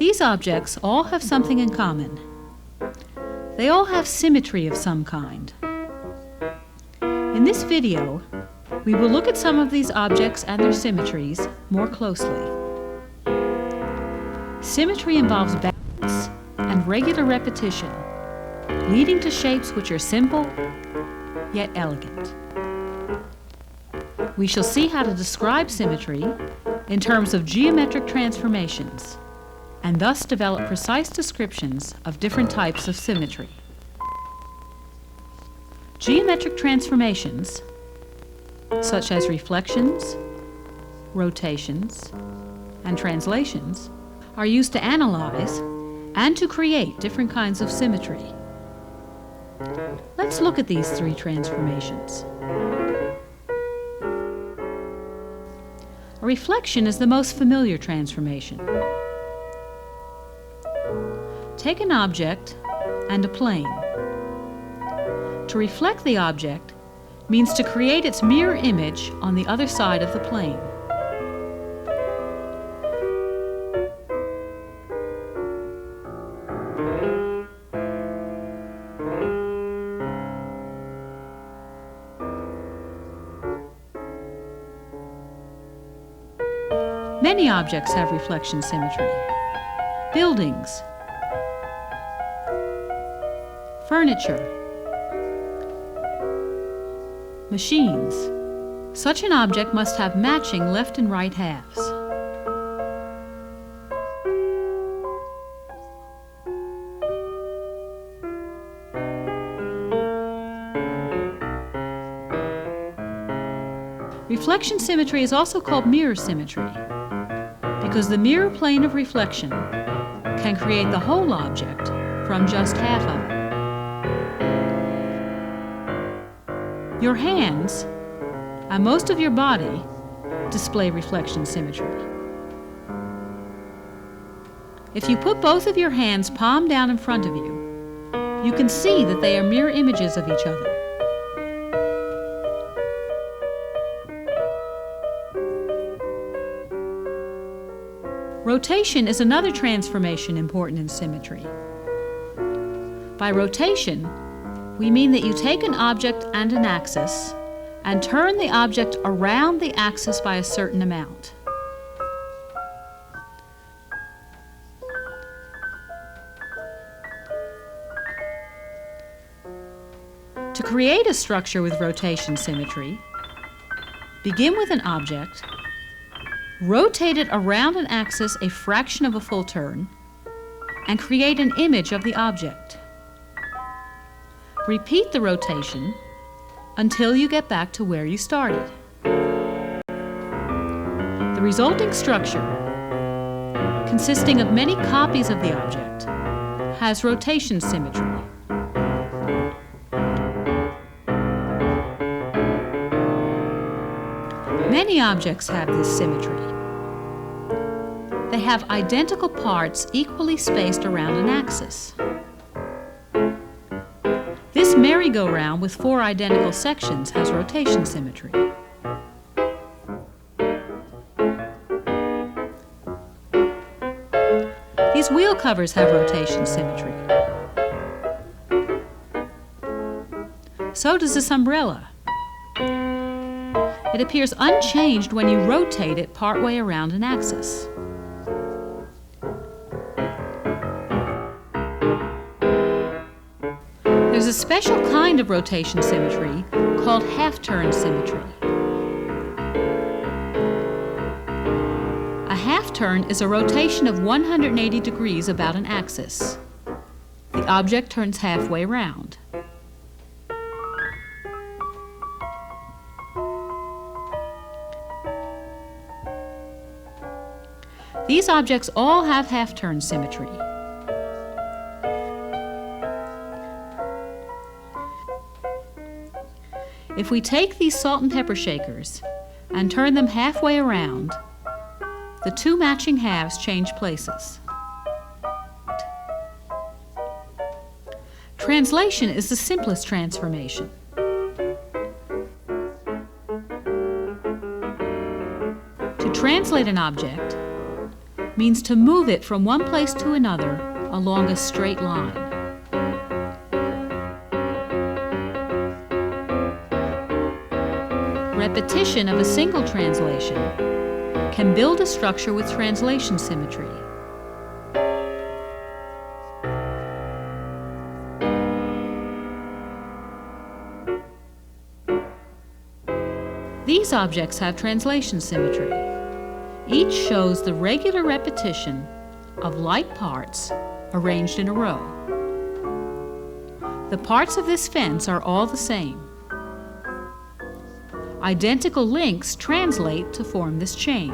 These objects all have something in common. They all have symmetry of some kind. In this video, we will look at some of these objects and their symmetries more closely. Symmetry involves balance and regular repetition, leading to shapes which are simple yet elegant. We shall see how to describe symmetry in terms of geometric transformations, and thus develop precise descriptions of different types of symmetry. Geometric transformations, such as reflections, rotations, and translations, are used to analyze and to create different kinds of symmetry. Let's look at these three transformations. A reflection is the most familiar transformation. Take an object and a plane. To reflect the object means to create its mirror image on the other side of the plane. Many objects have reflection symmetry. Buildings, furniture, machines. Such an object must have matching left and right halves. Reflection symmetry is also called mirror symmetry, because the mirror plane of reflection can create the whole object from just half of it. Your hands and most of your body display reflection symmetry. If you put both of your hands palm down in front of you, you can see that they are mirror images of each other. Rotation is another transformation important in symmetry. By rotation, we mean that you take an object and an axis and turn the object around the axis by a certain amount. To create a structure with rotation symmetry, begin with an object, rotate it around an axis a fraction of a full turn, and create an image of the object. Repeat the rotation until you get back to where you started. The resulting structure, consisting of many copies of the object, has rotation symmetry. Many objects have this symmetry. They have identical parts equally spaced around an axis. This merry-go-round with 4 identical sections has rotation symmetry. These wheel covers have rotation symmetry. So does this umbrella. It appears unchanged when you rotate it partway around an axis. There's a special kind of rotation symmetry called half-turn symmetry. A half-turn is a rotation of 180 degrees about an axis. The object turns halfway round. These objects all have half-turn symmetry. If we take these salt and pepper shakers and turn them halfway around, the 2 matching halves change places. Translation is the simplest transformation. To translate an object, means to move it from one place to another along a straight line. Repetition of a single translation can build a structure with translation symmetry. These objects have translation symmetry. Each shows the regular repetition of like parts arranged in a row. The parts of this fence are all the same. Identical links translate to form this chain.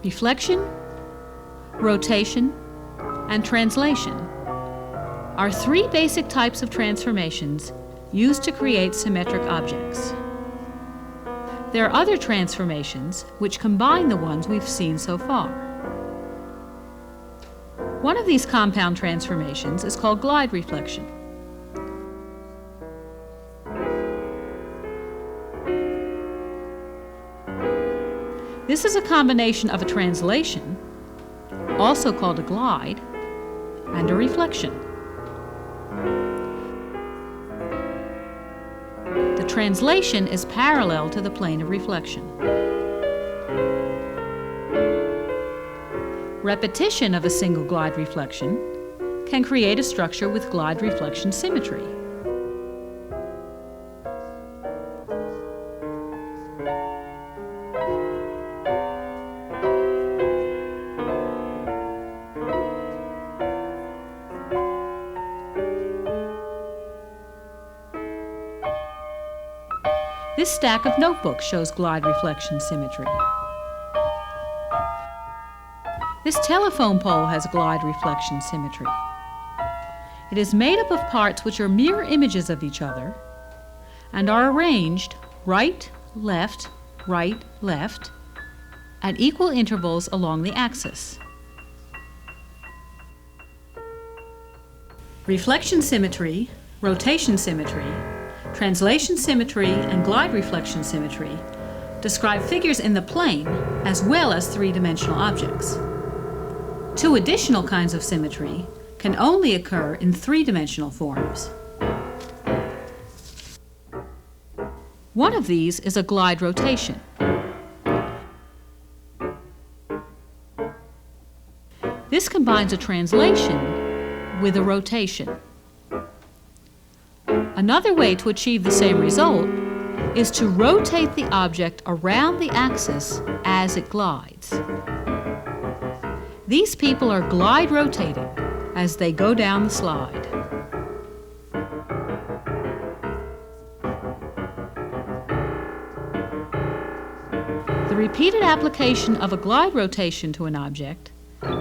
Reflection, rotation, and translation are three basic types of transformations used to create symmetric objects. There are other transformations which combine the ones we've seen so far. One of these compound transformations is called glide reflection. This is a combination of a translation, also called a glide, and a reflection. The translation is parallel to the plane of reflection. Repetition of a single glide reflection can create a structure with glide reflection symmetry. This stack of notebooks shows glide reflection symmetry. This telephone pole has glide reflection symmetry. It is made up of parts which are mirror images of each other and are arranged right, left, at equal intervals along the axis. Reflection symmetry, rotation symmetry, translation symmetry, and glide reflection symmetry describe figures in the plane as well as three-dimensional objects. Two additional kinds of symmetry can only occur in three-dimensional forms. One of these is a glide rotation. This combines a translation with a rotation. Another way to achieve the same result is to rotate the object around the axis as it glides. These people are glide rotating as they go down the slide. The repeated application of a glide rotation to an object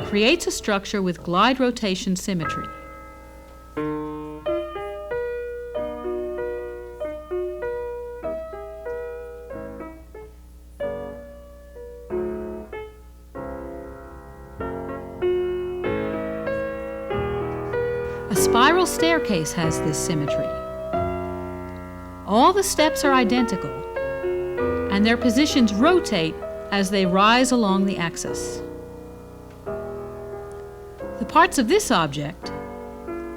creates a structure with glide rotation symmetry. A spiral staircase has this symmetry. All the steps are identical, and their positions rotate as they rise along the axis. The parts of this object,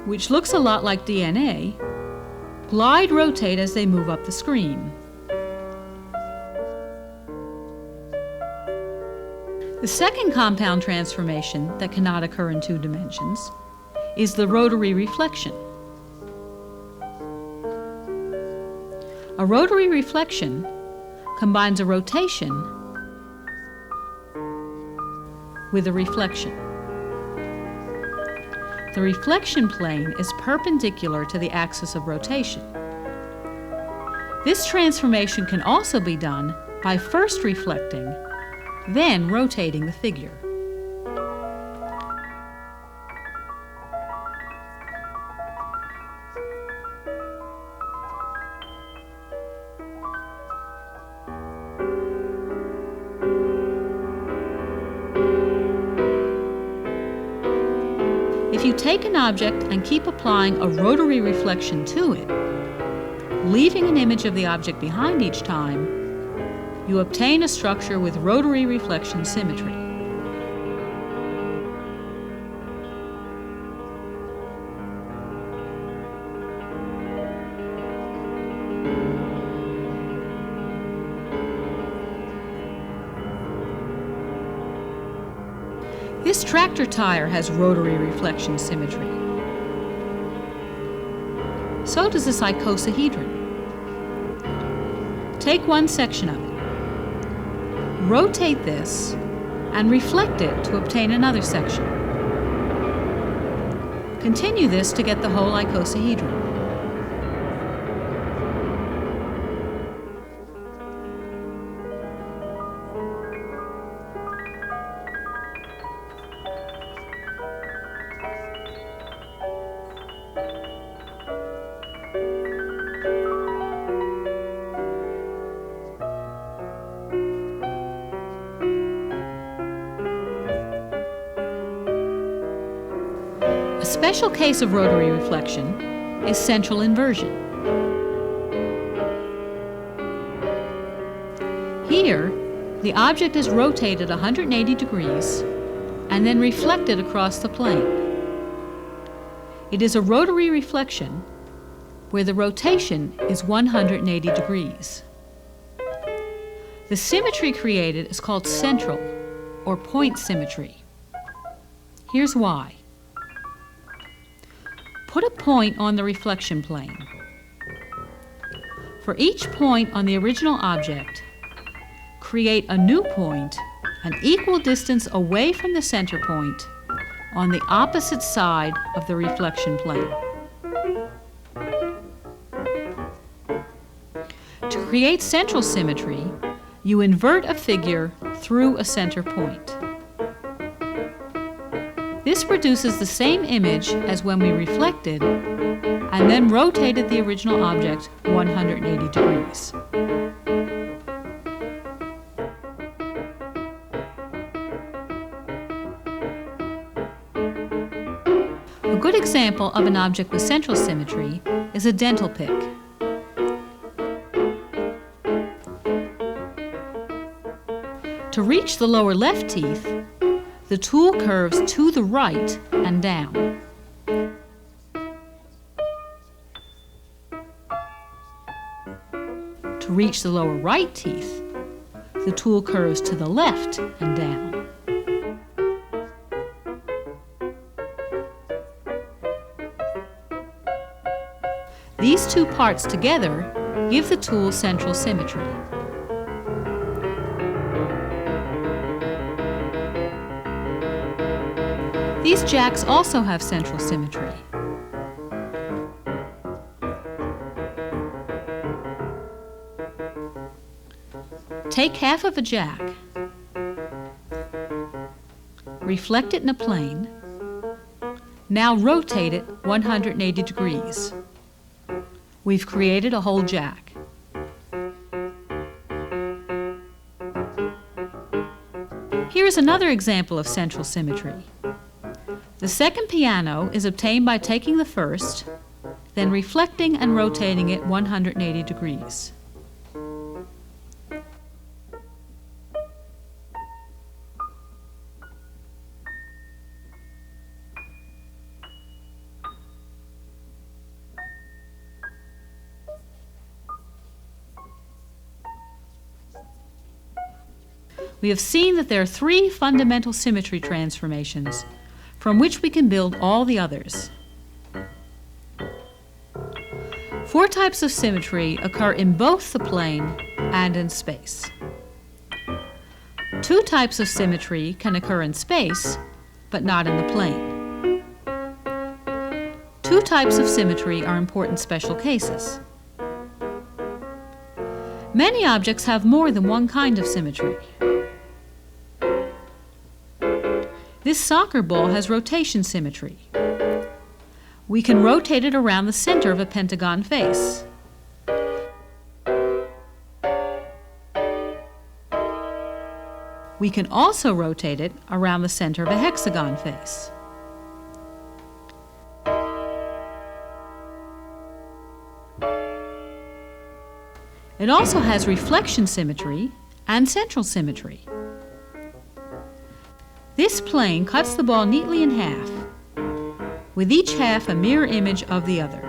which looks a lot like DNA, glide rotate as they move up the screen. The second compound transformation that cannot occur in two dimensions is the rotary reflection. A rotary reflection combines a rotation with a reflection. The reflection plane is perpendicular to the axis of rotation. This transformation can also be done by first reflecting, then rotating the figure. If you take an object and keep applying a rotary reflection to it, leaving an image of the object behind each time, you obtain a structure with rotary reflection symmetry. This tractor tire has rotary reflection symmetry. So does this icosahedron. Take one section of it, rotate this, and reflect it to obtain another section. Continue this to get the whole icosahedron. A special case of rotary reflection is central inversion. Here, the object is rotated 180 degrees and then reflected across the plane. It is a rotary reflection where the rotation is 180 degrees. The symmetry created is called central or point symmetry. Here's why. Put a point on the reflection plane. For each point on the original object, create a new point an equal distance away from the center point on the opposite side of the reflection plane. To create central symmetry, you invert a figure through a center point. This produces the same image as when we reflected and then rotated the original object 180 degrees. A good example of an object with central symmetry is a dental pick. To reach the lower left teeth, the tool curves to the right and down. To reach the lower right teeth, the tool curves to the left and down. These two parts together give the tool central symmetry. These jacks also have central symmetry. Take half of a jack, reflect it in a plane, now rotate it 180 degrees. We've created a whole jack. Here's another example of central symmetry. The second piano is obtained by taking the first, then reflecting and rotating it 180 degrees. We have seen that there are three fundamental symmetry transformations from which we can build all the others. 4 types of symmetry occur in both the plane and in space. 2 types of symmetry can occur in space, but not in the plane. 2 types of symmetry are important special cases. Many objects have more than one kind of symmetry. This soccer ball has rotation symmetry. We can rotate it around the center of a pentagon face. We can also rotate it around the center of a hexagon face. It also has reflection symmetry and central symmetry. This plane cuts the ball neatly in half, with each half a mirror image of the other.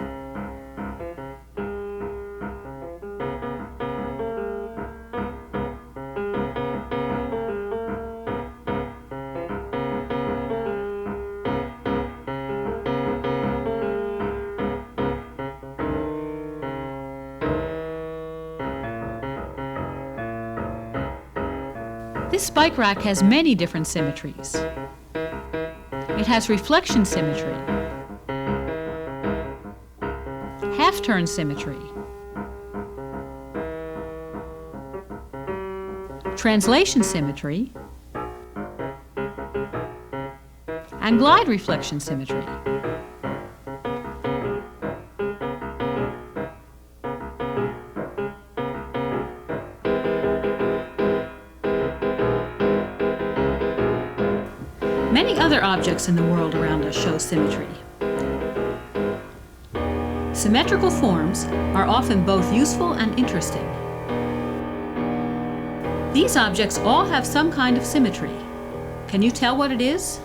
This bike rack has many different symmetries. It has reflection symmetry, half-turn symmetry, translation symmetry, and glide reflection symmetry. Many other objects in the world around us show symmetry. Symmetrical forms are often both useful and interesting. These objects all have some kind of symmetry. Can you tell what it is?